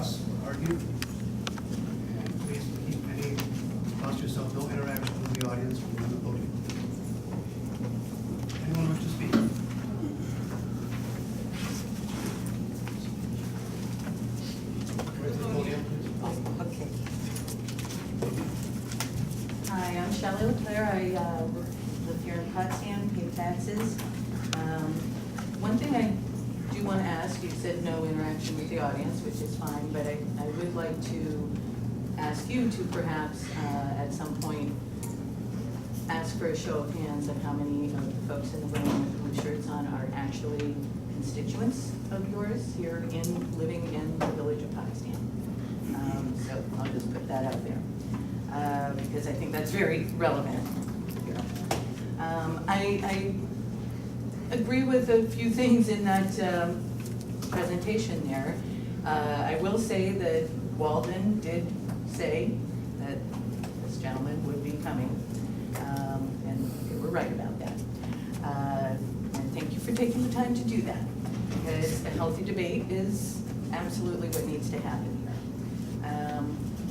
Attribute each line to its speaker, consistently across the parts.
Speaker 1: discuss or argue. And please keep any, amongst yourself, no interaction with the audience from the podium. Anyone wish to speak? Right to the podium, please.
Speaker 2: Okay. Hi, I'm Shelley LeClaire. I live here in Potsdam, pay taxes. One thing I do want to ask, you said no interaction with the audience, which is fine, but I would like to ask you to perhaps at some point ask for a show of hands on how many of the folks in the room with blue shirts on are actually constituents of yours here living in the village of Potsdam. So I'll just put that out there because I think that's very relevant here. I agree with a few things in that presentation there. I will say that Walden did say that this gentleman would be coming, and they were right about that. And thank you for taking the time to do that, because a healthy debate is absolutely what needs to happen here.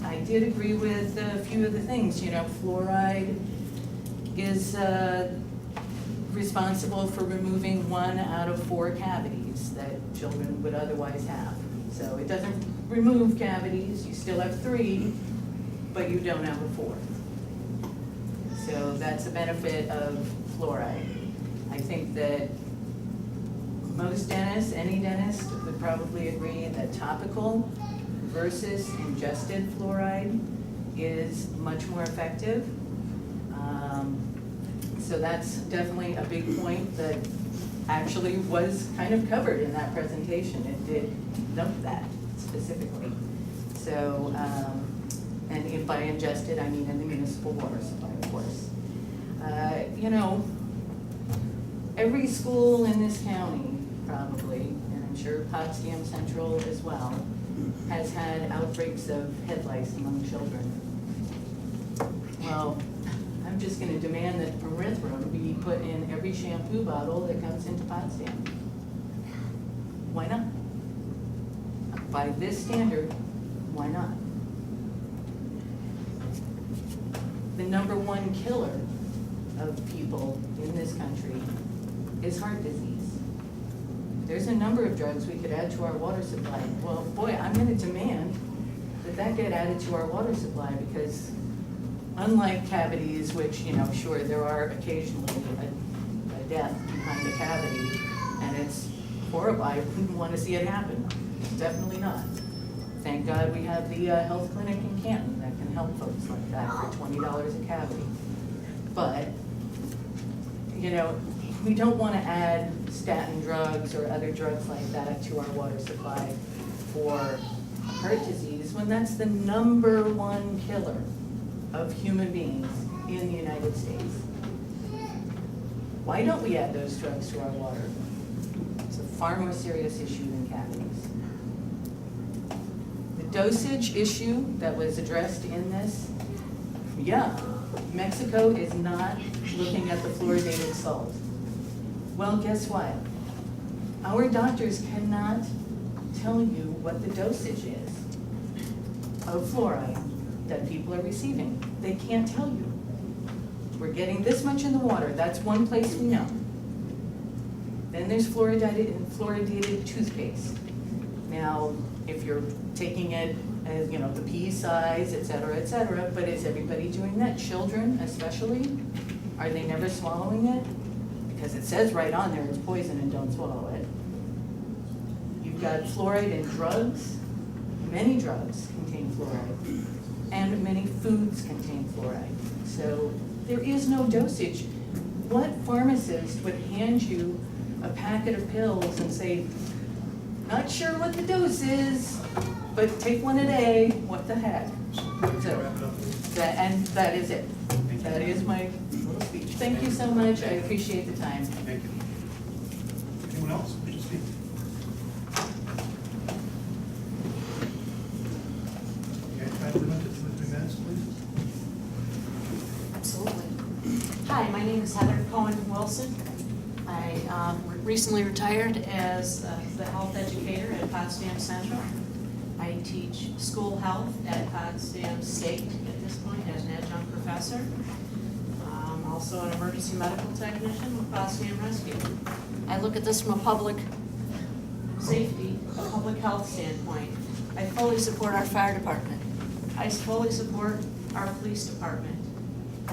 Speaker 2: I did agree with a few of the things. You know, fluoride is responsible for removing 1 out of 4 cavities that children would otherwise have. So it doesn't remove cavities, you still have 3, but you don't have a 4th. So that's a benefit of fluoride. I think that most dentists, any dentist, would probably agree that topical versus ingested fluoride is much more effective. So that's definitely a big point that actually was kind of covered in that presentation. It did note that specifically. So, and if by ingested, I mean in the municipal water supply, of course. You know, every school in this county probably, and I'm sure Potsdam Central as well, has had outbreaks of head lice among children. Well, I'm just going to demand that pyrethrum be put in every shampoo bottle that comes into Potsdam. Why not? By this standard, why not? The #1 killer of people in this country is heart disease. There's a number of drugs we could add to our water supply. Well, boy, I'm going to demand that that get added to our water supply, because unlike cavities, which, you know, sure, there are occasionally a death behind a cavity, and it's horrible. I wouldn't want to see it happen. Definitely not. Thank God we have the health clinic in Canton that can help folks like that for $20 a cavity. But, you know, we don't want to add statin drugs or other drugs like that to our water supply for heart disease when that's the #1 killer of human beings in the United States. Why don't we add those drugs to our water? It's a far more serious issue than cavities. The dosage issue that was addressed in this, yeah, Mexico is not looking at the fluoridated salt. Well, guess what? Our doctors cannot tell you what the dosage is of fluoride that people are receiving. They can't tell you. We're getting this much in the water. That's one place we know. Then there's fluoridated toothpaste. Now, if you're taking it as, you know, the pea size, et cetera, but is everybody doing that? Children especially? Are they never swallowing it? Because it says right on there it's poison and don't swallow it. You've got fluoride in drugs. Many drugs contain fluoride. And many foods contain fluoride. So there is no dosage. What pharmacist would hand you a packet of pills and say, not sure what the dose is, but take one a day, what the heck? So, and that is it. That is my little speech. Thank you so much. I appreciate the time.
Speaker 1: Thank you. Anyone else wish to speak? Okay, try to limit it to 2 or 3 minutes, please.
Speaker 3: Absolutely. Hi, my name is Heather Cohen-Wilson. I recently retired as the health educator at Potsdam Central. I I teach school health at Potsdam State at this point as an adjunct professor. I'm also an emergency medical technician with Potsdam Rescue. I look at this from a public safety, a public health standpoint. I fully support our fire department. I fully support our police department.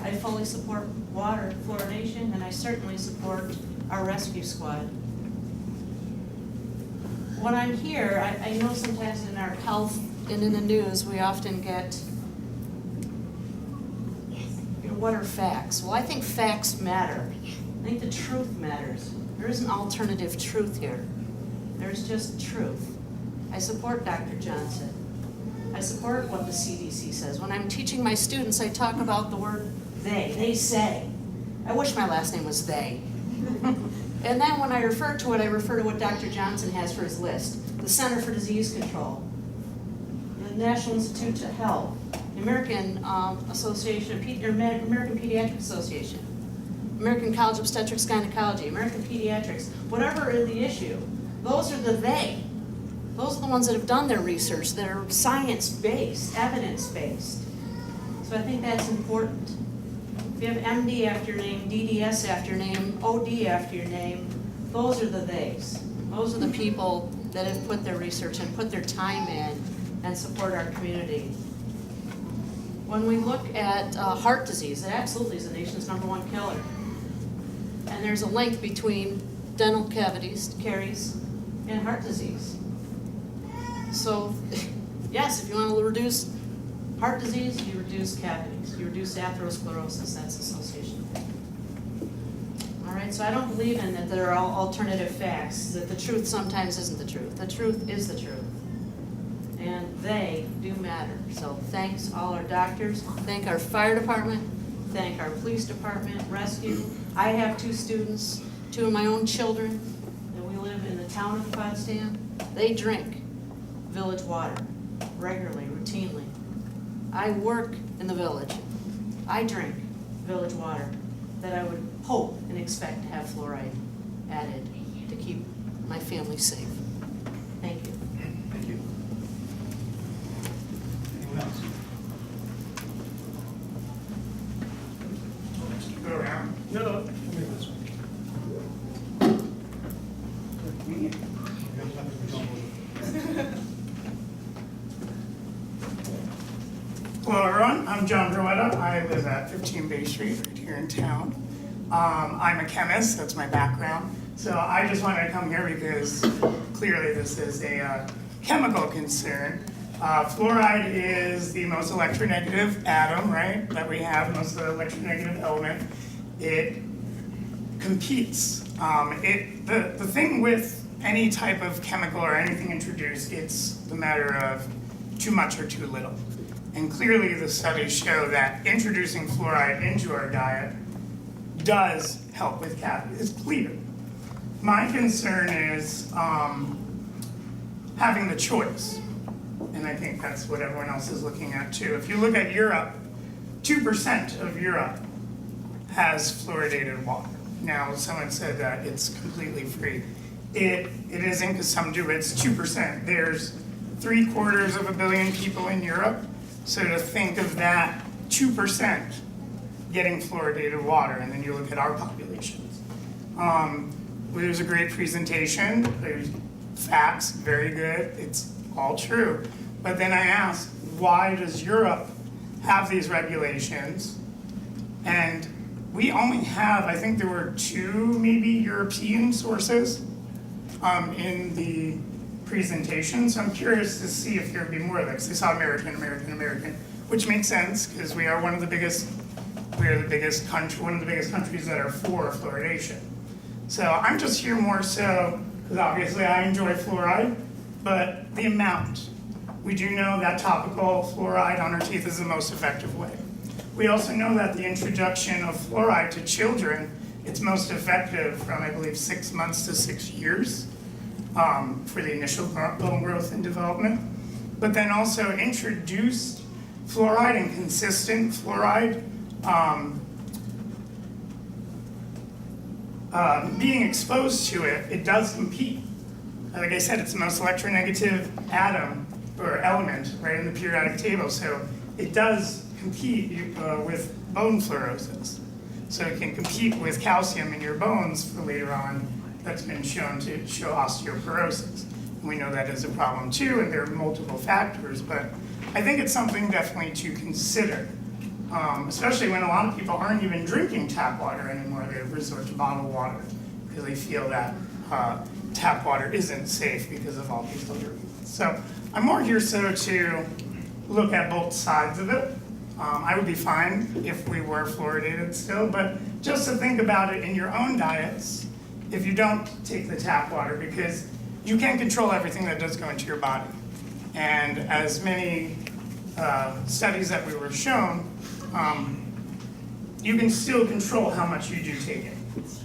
Speaker 3: I fully support water fluoridation, and I certainly support our rescue squad. When I'm here, I know sometimes in our health and in the news, we often get, what are facts? Well, I think facts matter. I think the truth matters. There is an alternative truth here. There's just truth. I support Dr. Johnson. I support what the CDC says. When I'm teaching my students, I talk about the word they say. I wish my last name was they. And then when I refer to it, I refer to what Dr. Johnson has for his list. The Center for Disease Control, the National Institute of Health, the American Association, American Pediatric Association, American College of Obstetrics Gynecology, American Pediatrics, whatever is the issue, those are the they. Those are the ones that have done their research, that are science-based, evidence-based. So I think that's important. If you have MD after your name, DDS after your name, OD after your name, those are the theys. Those are the people that have put their research and put their time in and support our community. When we look at heart disease, it absolutely is the nation's #1 killer. And there's a link between dental cavities, caries, and heart disease. So, yes, if you want to reduce heart disease, you reduce cavities, you reduce atherosclerosis, that's association. All right, so I don't believe in that there are alternative facts, that the truth sometimes isn't the truth. The truth is the truth. And they do matter. So thanks all our doctors, thank our fire department, thank our police department, rescue. I have 2 students, 2 of my own children, and we live in the town of Potsdam. They drink village water regularly, routinely. I work in the village. I drink village water that I would hope and expect to have fluoride added to keep my family safe. Thank you.
Speaker 1: Thank you. Anyone else?
Speaker 4: Go around. No.
Speaker 1: Somebody else.
Speaker 4: Me?
Speaker 1: You have time to go.
Speaker 4: Hello, everyone. I'm John Bruetta. I live at 15 Bay Street, right here in town. I'm a chemist. That's my background. So I just wanted to come here because clearly this is a chemical concern. Fluoride is the most electronegative atom, right, that we have, most electronegative element. It competes. The thing with any type of chemical or anything introduced, it's the matter of too much or too little. And clearly the studies show that introducing fluoride into our diet does help with cavities. It's clear. My concern is having the choice. And I think that's what everyone else is looking at too. If you look at Europe, 2% of Europe has fluoridated water. Now, someone said that it's completely free. It isn't, because some do, it's 2%. There's 750 million people in Europe. So to think of that 2% getting fluoridated water, and then you look at our populations. It was a great presentation. There's facts, very good. It's all true. But then I asked, why does Europe have these regulations? And we only have, I think there were 2 maybe European sources in the presentation. So I'm curious to see if there would be more of this. I saw American, which makes sense because we are one of the biggest countries that are for fluoridation. So I'm just here more so because obviously I enjoy fluoride, but the amount. We do know that topical fluoride on our teeth is the most effective way. We also know that the introduction of fluoride to children, it's most effective from, I believe, 6 months to 6 years for the initial bone growth and development. But then also introduced fluoride and consistent fluoride being exposed to it, it does compete. Like I said, it's the most electronegative atom or element right in the periodic table. So it does compete with bone fluorosis. So it can compete with calcium in your bones for later on. That's been shown to show osteoporosis. And we know that is a problem too, and there are multiple factors, but I think it's something definitely to consider, especially when a lot of people aren't even drinking tap water anymore. They resort to bottled water because they feel that tap water isn't safe because of all these other reasons. So I'm more here so to look at both sides of it. I would be fine if we were fluoridated still, but just to think about it in your own diets if you don't take the tap water, because you can't control everything that does go into your body. And as many studies that we were shown, you can still control how much you do take it.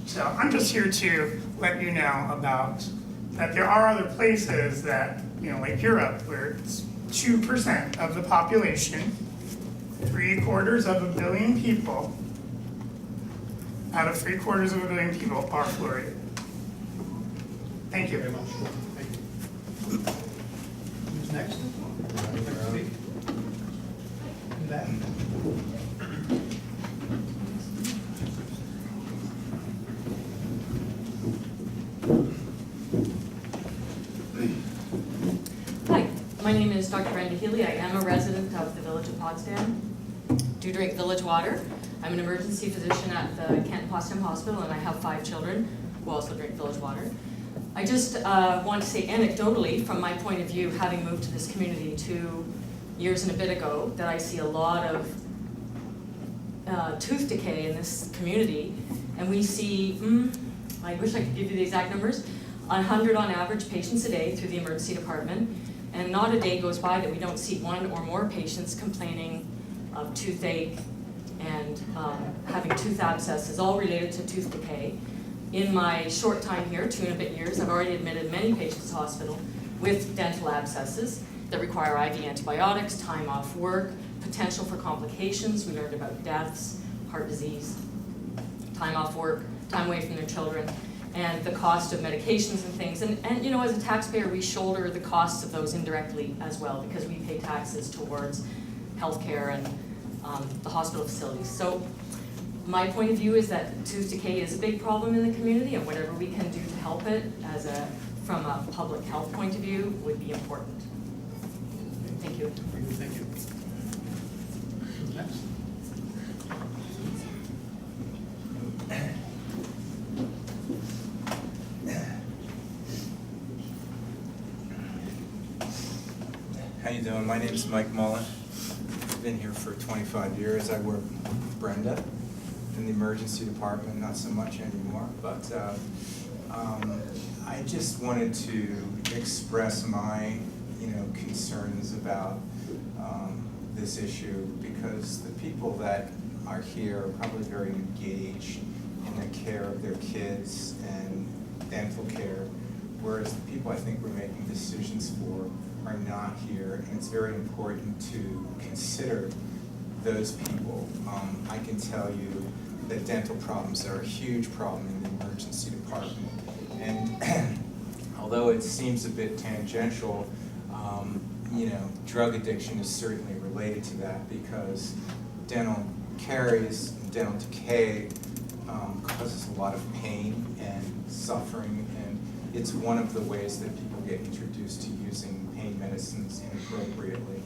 Speaker 4: So I'm just here to let you know about that there are other places that, like Europe, where it's 2% of the population, 750 million people, out of 750 million people are fluoridated. Thank you.
Speaker 1: Very much. Thank you. Who's next? Next speak. In that.
Speaker 5: Hi, my name is Dr. Brenda Healy. I am a resident of the Village of Potsdam. Do drink village water. I'm an emergency physician at the Potsdam Hospital, and I have 5 children who also drink village water. I just want to say anecdotally, from my point of view, having moved to this community 2 years and a bit ago, that I see a lot of tooth decay in this community, and we see, I wish I could give you the exact numbers, 100 on average patients a day through the emergency department, and not a day goes by that we don't see 1 or more patients complaining of toothache and having tooth abscesses, all related to tooth decay. In my short time here, 2 and a bit years, I've already admitted many patients to hospital with dental abscesses that require IV antibiotics, time off work, potential for complications. We learned about deaths, heart disease, time off work, time away from their children, and the cost of medications and things. And as a taxpayer, we shoulder the costs of those indirectly as well, because we pay taxes towards healthcare and the hospital facilities. So my point of view is that tooth decay is a big problem in the community, and whatever we can do to help it from a public health point of view would be important. Thank you.
Speaker 1: Thank you. Who's next?
Speaker 6: How you doing? My name is Mike Mullen. I've been here for 25 years. I work with Brenda in the emergency department, not so much anymore, but I just wanted to express my concerns about this issue, because the people that are here are probably very engaged in the care of their kids and dental care, whereas the people I think we're making decisions for are not here, and it's very important to consider those people. I can tell you that dental problems are a huge problem in the emergency department, and although it seems a bit tangential, drug addiction is certainly related to that, because dental caries and dental decay causes a lot of pain and suffering, and it's one of the ways that people get introduced to using pain medicines inappropriately.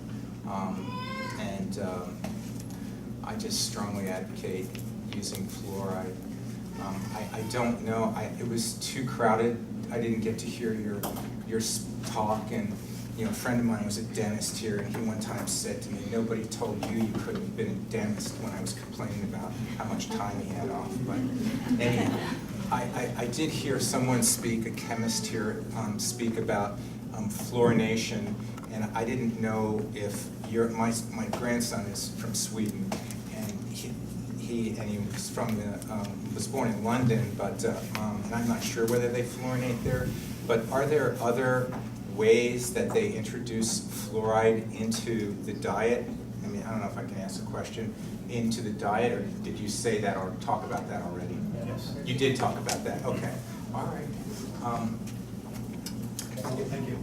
Speaker 6: I just strongly advocate using fluoride. I don't know, it was too crowded. I didn't get to hear your talk, and a friend of mine was a dentist here, and he one time said to me, nobody told you you couldn't have been a dentist, when I was complaining about how much time he had off. But anyhow, I did hear someone speak, a chemist here, speak about fluorination, and I didn't know if my grandson is from Sweden, and he was born in London, but and I'm not sure whether they fluorinate there, but are there other ways that they introduce fluoride into the diet? I mean, I don't know if I can ask a question, into the diet, or did you say that or talk about that already?
Speaker 1: Yes.
Speaker 6: You did talk about that, okay. All right.
Speaker 1: Thank you.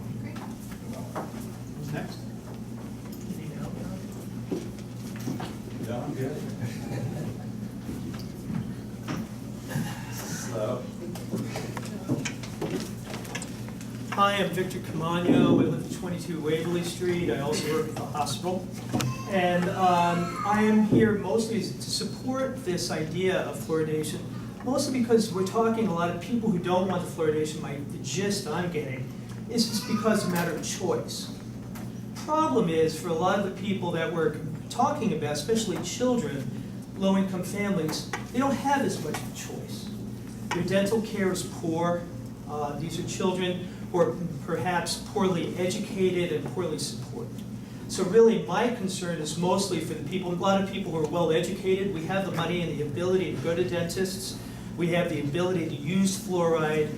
Speaker 1: Who's Who's next?
Speaker 7: No, I'm good. Slow.
Speaker 8: Hi, I'm Victor Camano. I live at 22 Waverly Street. I also work at the hospital. And I am here mostly to support this idea of fluoridation, mostly because we're talking a lot of people who don't want the fluoridation. The gist I'm getting is it's because it's a matter of choice. Problem is, for a lot of the people that we're talking about, especially children, low-income families, they don't have as much of a choice. Their dental care is poor. These are children who are perhaps poorly educated and poorly supported. So really my concern is mostly for the people, a lot of people who are well educated. We have the money and the ability to go to dentists. We have the ability to use fluoride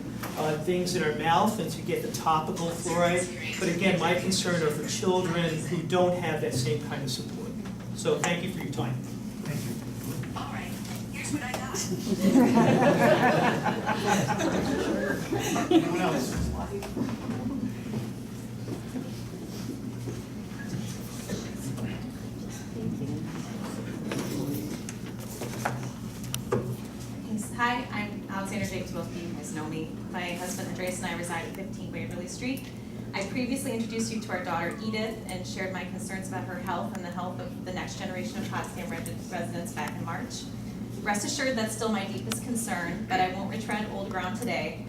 Speaker 8: things in our mouth and to get the topical fluoride. But again, my concern are for children who don't have that same kind of support. So thank you for your time.
Speaker 1: Thank you.
Speaker 9: All right, here's what I got.
Speaker 1: Anyone else?
Speaker 9: Thanks. Hi, I'm Alexander Jacobs Wilkie. You guys know me. My husband Andreas and I reside at 15 Waverly Street. I previously introduced you to our daughter Edith and shared my concerns about her health and the health of the next generation of Potsdam residents back in March. Rest assured that's still my deepest concern, but I won't retread old ground today.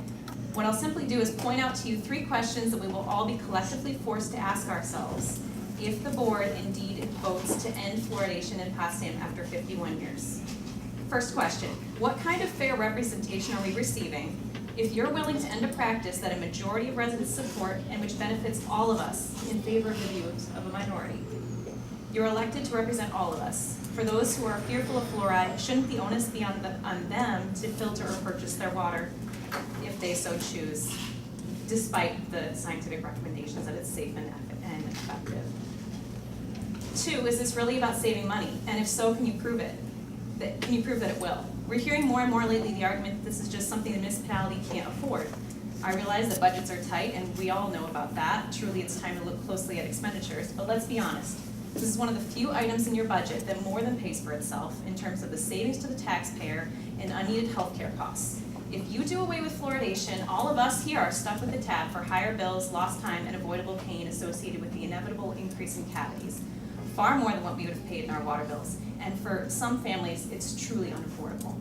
Speaker 9: What I'll simply do is point out to you 3 questions that we will all be collectively forced to ask ourselves if the board indeed votes to end fluoridation in Potsdam after 51 years. First question, what kind of fair representation are we receiving if you're willing to end a practice that a majority of residents support and which benefits all of us in favor of the views of a minority? You're elected to represent all of us. For those who are fearful of fluoride, shouldn't the onus be on them to filter or purchase their water if they so choose, despite the scientific recommendations that it's safe and effective? 2, is this really about saving money? And if so, can you prove it? Can you prove that it will? We're hearing more and more lately the argument that this is just something the municipality can't afford. I realize that budgets are tight, and we all know about that. Truly, it's time to look closely at expenditures, but let's be honest. This is one of the few items in your budget that more than pays for itself in terms of the savings to the taxpayer and unneeded healthcare costs. If you do away with fluoridation, all of us here are stuck with the tab for higher bills, lost time, and avoidable pain associated with the inevitable increase in cavities. Far more than what we would have paid in our water bills. And for some families, it's truly unaffordable.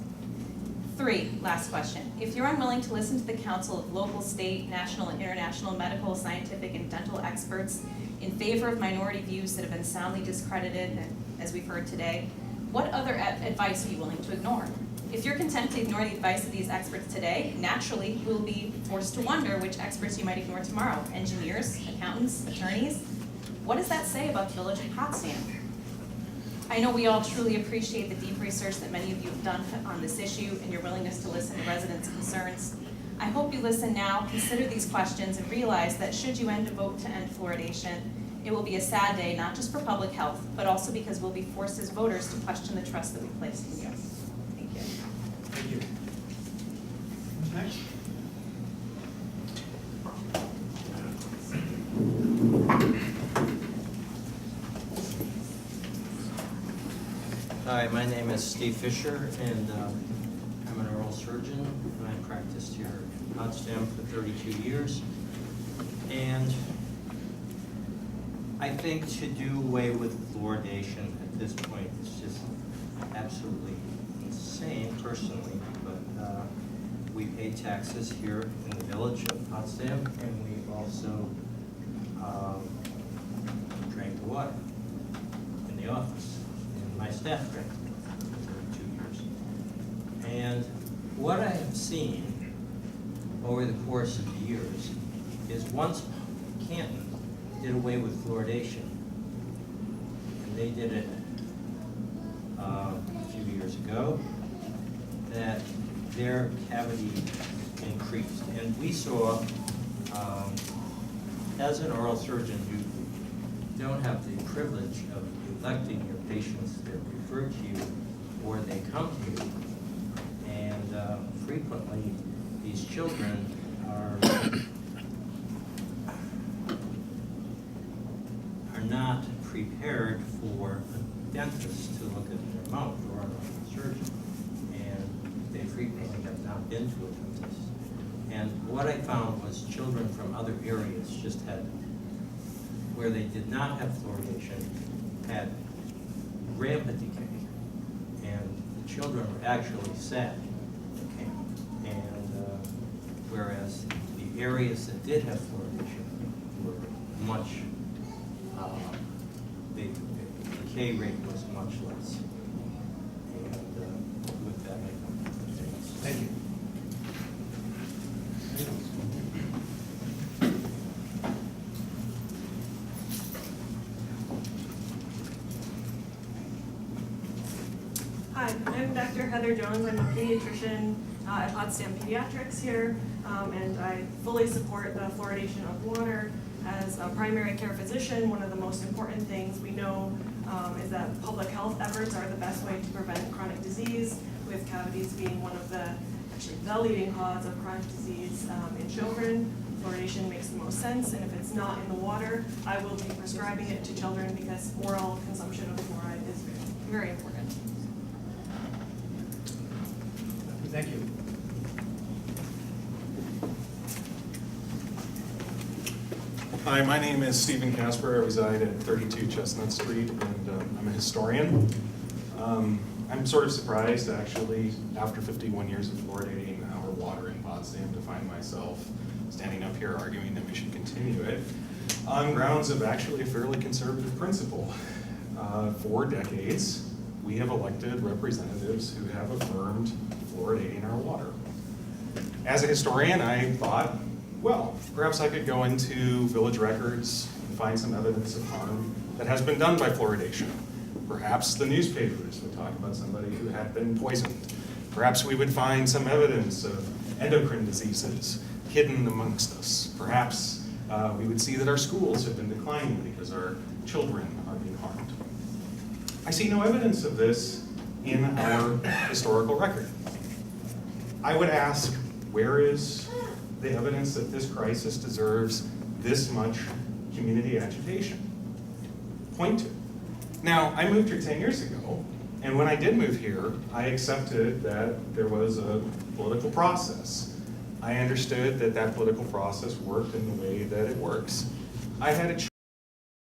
Speaker 9: 3, last question. If you're unwilling to listen to the counsel of local, state, national, and international medical, scientific, and dental experts in favor of minority views that have been soundly discredited, as we've heard today, what other advice are you willing to ignore? If you're content to ignore the advice of these experts today, naturally, you will be forced to wonder which experts you might ignore tomorrow. Engineers, accountants, attorneys? What does that say about the village of Potsdam? I know we all truly appreciate the deep research that many of you have done on this issue and your willingness to listen to residents' concerns. I hope you listen now, consider these questions, and realize that should you vote to end fluoridation, it will be a sad day, not just for public health, but also because we'll be forced as voters to question the trust that we placed in you. Thank you.
Speaker 1: Thank you. Who's next?
Speaker 10: Hi, my name is Steve Fisher, and I'm an oral surgeon, and I practiced here in Potsdam for 32 years. And I think to do away with fluoridation at this point is just absolutely insane, personally. But we pay taxes here in the village of Potsdam, and we also drank the water in the office. My staff drank for 2 years. And what I have seen over the course of the years is once Canton did away with fluoridation, and they did it a few years ago, that their cavity increased. And we saw, as an oral surgeon, you don't have the privilege of electing your patients that refer to you or they come to you. And frequently, these children are not prepared for a dentist to look at their mouth or a surgeon. And they frequently have not been to a dentist. And what I found was children from other areas just had, where they did not have fluoridation, had rampant decay. And the children were actually sad. And whereas the areas that did have fluoridation were much, the decay rate was much less. And with that, I come.
Speaker 1: Thank you.
Speaker 11: Hi, I'm Dr. Heather Jones. I'm a pediatrician at Potsdam Pediatrics here, and I fully support the fluoridation of water. As a primary care physician, one of the most important things we know is that public health efforts are the best way to prevent chronic disease, with cavities being one of actually the leading cause of chronic disease in children. Fluoridation makes the most sense, and if it's not in the water, I will be prescribing it to children because oral consumption of fluoride is very important.
Speaker 1: Thank you.
Speaker 12: Hi, my name is Stephen Casper. I reside at 32 Chestnut Street, and I'm a historian. I'm sort of surprised, actually, after 51 years of fluoridating our water in Potsdam, to find myself standing up here arguing that we should continue it on grounds of actually a fairly conservative principle. For decades, we have elected representatives who have affirmed fluoridating our water. As a historian, I thought, well, perhaps I could go into village records and find some evidence of harm that has been done by fluoridation. Perhaps the newspapers would talk about somebody who had been poisoned. Perhaps we would find some evidence of endocrine diseases hidden amongst us. Perhaps we would see that our schools have been declining because our children are being harmed. I see no evidence of this in our historical record. I would ask, where is the evidence that this crisis deserves this much community agitation? Point to. Now, I moved here 10 years ago, and when I did move here, I accepted that there was a political process. I understood that that political process worked in the way that it works. I had a